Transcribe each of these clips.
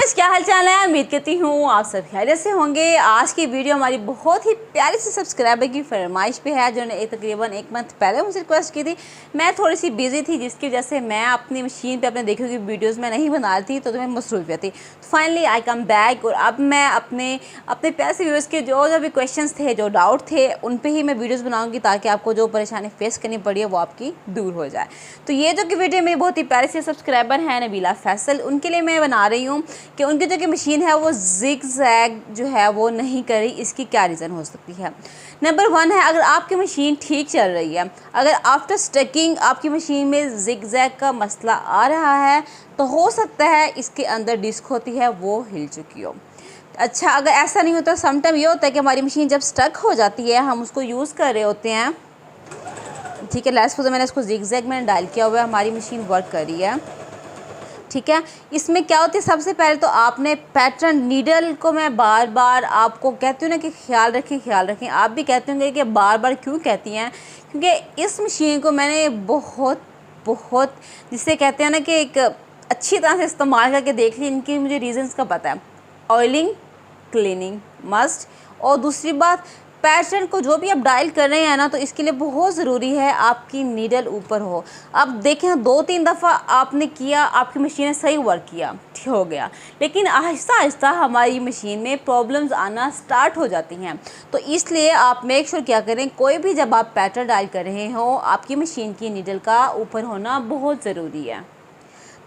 Viewers, क्या हाल चाल है। उम्मीद करती हूँ आप सब खैरियत से होंगे। आज की वीडियो हमारी बहुत ही प्यारी सी सब्सक्राइबर की फरमाइश पे है, जिन्होंने तकरीबन 1 मंथ पहले मुझसे रिक्वेस्ट की थी। मैं थोड़ी सी बिजी थी, जिसकी वजह से मैं अपनी मशीन पे अपने देखी हुई वीडियोज़ में नहीं बना रही थी, तो मैं मसरूफियत थी। फाइनली आई कम बैक और अब मैं अपने प्यारे से व्यूअर्स के जो भी क्वेश्चन थे, जो डाउट थे, उन पर ही मैं वीडियोज़ बनाऊँगी, ताकि आपको जो परेशानी फेस करनी पड़ी है वो आपकी दूर हो जाए। तो ये जो कि वीडियो मेरी बहुत ही प्यारे से सब्सक्राइबर हैं नबीला फैसल, उनके लिए मैं बना रही हूँ कि उनकी जो कि मशीन है वो जिग जैग जो है वो नहीं कर रही। इसकी क्या रीज़न हो सकती है। नंबर 1 है, अगर आपकी मशीन ठीक चल रही है, अगर आफ्टर स्टकिंग आपकी मशीन में जिग जैग का मसला आ रहा है, तो हो सकता है इसके अंदर डिस्क होती है वो हिल चुकी हो। अच्छा, अगर ऐसा नहीं होता, समटाइम ये होता है कि हमारी मशीन जब स्टक हो जाती है, हम उसको यूज़ कर रहे होते हैं, ठीक है, लेट्स सपोज मैंने इसको जिग जैग में डायल किया हुआ है, हमारी मशीन वर्क कर रही है, ठीक है। इसमें क्या होती है, सबसे पहले तो आपने पैटर्न नीडल को मैं बार बार आपको कहती हूँ ना कि ख्याल रखें। आप भी कहते होंगे कि बार बार क्यों कहती हैं, क्योंकि इस मशीन को मैंने बहुत जिसे कहते हैं ना कि एक अच्छी तरह से इस्तेमाल करके देख ली। इनकी मुझे रीजंस का पता है। ऑयलिंग, क्लीनिंग मस्ट, और दूसरी बात, पैटर्न को जो भी आप डायल कर रहे हैं ना, तो इसके लिए बहुत ज़रूरी है आपकी नीडल ऊपर हो। अब देखें, 2-3 दफ़ा आपने किया, आपकी मशीन ने सही वर्क किया, ठीक हो गया, लेकिन आहिस्ता आहिस्ता हमारी मशीन में प्रॉब्लम्स आना स्टार्ट हो जाती हैं। तो इसलिए आप मेक श्योर क्या करें, कोई भी जब आप पैटर्न डायल कर रहे हो, आपकी मशीन की नीडल का ऊपर होना बहुत ज़रूरी है,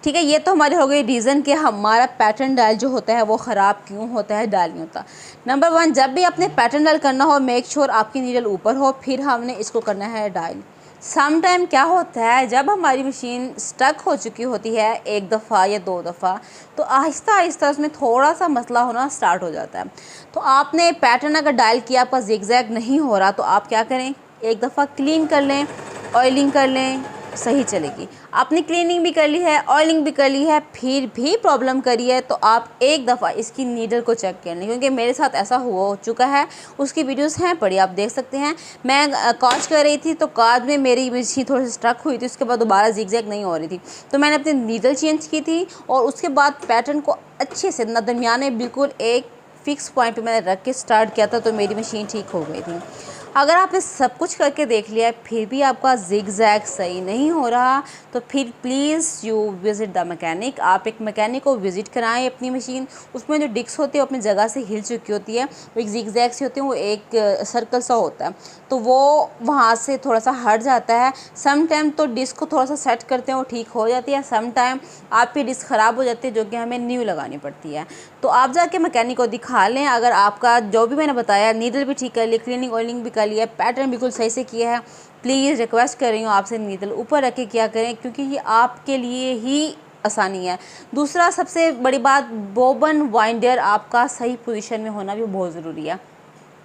ठीक है। ये तो हमारे हो गई रीज़न कि हमारा पैटर्न डायल जो होता है वो ख़राब क्यों होता है, डायल नहीं होता। नंबर 1, जब भी आपने पैटर्न डायल करना हो, मेक श्योर आपकी नीडल ऊपर हो, फिर हमने इसको करना है डायल। सम टाइम क्या होता है, जब हमारी मशीन स्टक हो चुकी होती है 1 दफ़ा या 2 दफ़ा, तो आहिस्ता आहिस्ता उसमें थोड़ा सा मसला होना स्टार्ट हो जाता है। तो आपने पैटर्न अगर डायल किया, आपका जिगजैग नहीं हो रहा, तो आप क्या करें, 1 दफ़ा क्लीन कर लें, ऑयलिंग कर लें, सही चलेगी। आपने क्लीनिंग भी कर ली है, ऑयलिंग भी कर ली है, फिर भी प्रॉब्लम करी है, तो आप 1 दफ़ा इसकी नीडल को चेक कर लें, क्योंकि मेरे साथ ऐसा हो चुका है। उसकी वीडियोस हैं पड़ी, आप देख सकते हैं। मैं काज कर रही थी, तो काज में मेरी मशीन थोड़ी सी स्ट्रक हुई थी, उसके बाद दोबारा जिगजैग नहीं हो रही थी, तो मैंने अपनी नीडल चेंज की थी, और उसके बाद पैटर्न को अच्छे से दरमियाने बिल्कुल एक फ़िक्स पॉइंट पर मैंने रख के स्टार्ट किया था, तो मेरी मशीन ठीक हो गई थी। अगर आपने सब कुछ करके देख लिया है, फिर भी आपका जिगजैग सही नहीं हो रहा, तो फिर please you visit the mechanic. आप एक मैकेनिक को विज़िट कराएं अपनी मशीन। उसमें जो डिस्क होती है अपनी जगह से हिल चुकी होती है, वो एक जिगजैग सी होती है, वो एक सर्कल सा होता है, तो वो वहाँ से थोड़ा सा हट जाता है। सम टाइम तो डिस्क को थोड़ा सा सेट करते हैं, वो ठीक हो जाती है। सम टाइम आपकी डिस्क ख़राब हो जाती है, जो कि हमें न्यू लगानी पड़ती है। तो आप जाके मैकेनिक को दिखा लें। अगर आपका जो भी मैंने बताया, नीडल भी ठीक कर ली, क्लीनिंग ऑयलिंग भी कर लिया, पैटर्न बिल्कुल सही से किया है, प्लीज़ रिक्वेस्ट कर रही हूँ आपसे, नीडल ऊपर रख के किया करें, क्योंकि ये आपके लिए ही आसानी है। दूसरा सबसे बड़ी बात, बोबन वाइंडर आपका सही पोजीशन में होना भी बहुत ज़रूरी है।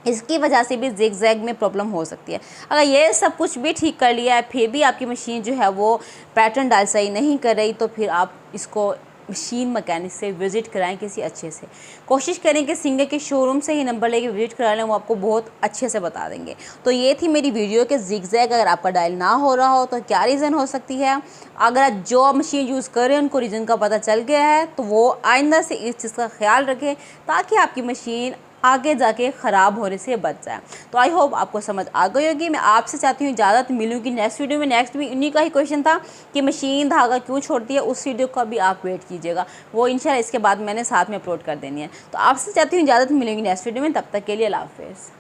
इसकी वजह से भी जिगजैग में प्रॉब्लम हो सकती है। अगर ये सब कुछ भी ठीक कर लिया है, फिर भी आपकी मशीन जो है वो पैटर्न डाल सही नहीं कर रही, तो फिर आप इसको मशीन मैकेनिक से विज़िट कराएं किसी अच्छे से। कोशिश करें कि सिंगर के शोरूम से ही नंबर लेके विज़िट करा लें, वो आपको बहुत अच्छे से बता देंगे। तो ये थी मेरी वीडियो कि जिगजैग अगर आपका डायल ना हो रहा हो तो क्या रीज़न हो सकती है। अगर जो मशीन यूज़ कर रहे हैं उनको रीज़न का पता चल गया है, तो वो आइंदा से इस चीज़ का ख्याल रखें, ताकि आपकी मशीन आगे जाके ख़राब होने से बच जाए। तो आई होप आपको समझ आ गई होगी। मैं आपसे चाहती हूँ इजाज़त, मिलूँगी नेक्स्ट वीडियो में। नेक्स्ट भी इन्हीं का ही क्वेश्चन था कि मशीन धागा क्यों छोड़ती है, उस वीडियो का भी आप वेट कीजिएगा, वो इंशाल्लाह इसके बाद मैंने साथ में अपलोड कर देनी है। तो आपसे चाहती हूँ इजाज़त, मिलूँगी नेक्स्ट वीडियो में। तब तक के लिए अल्लाह हाफ़िज़।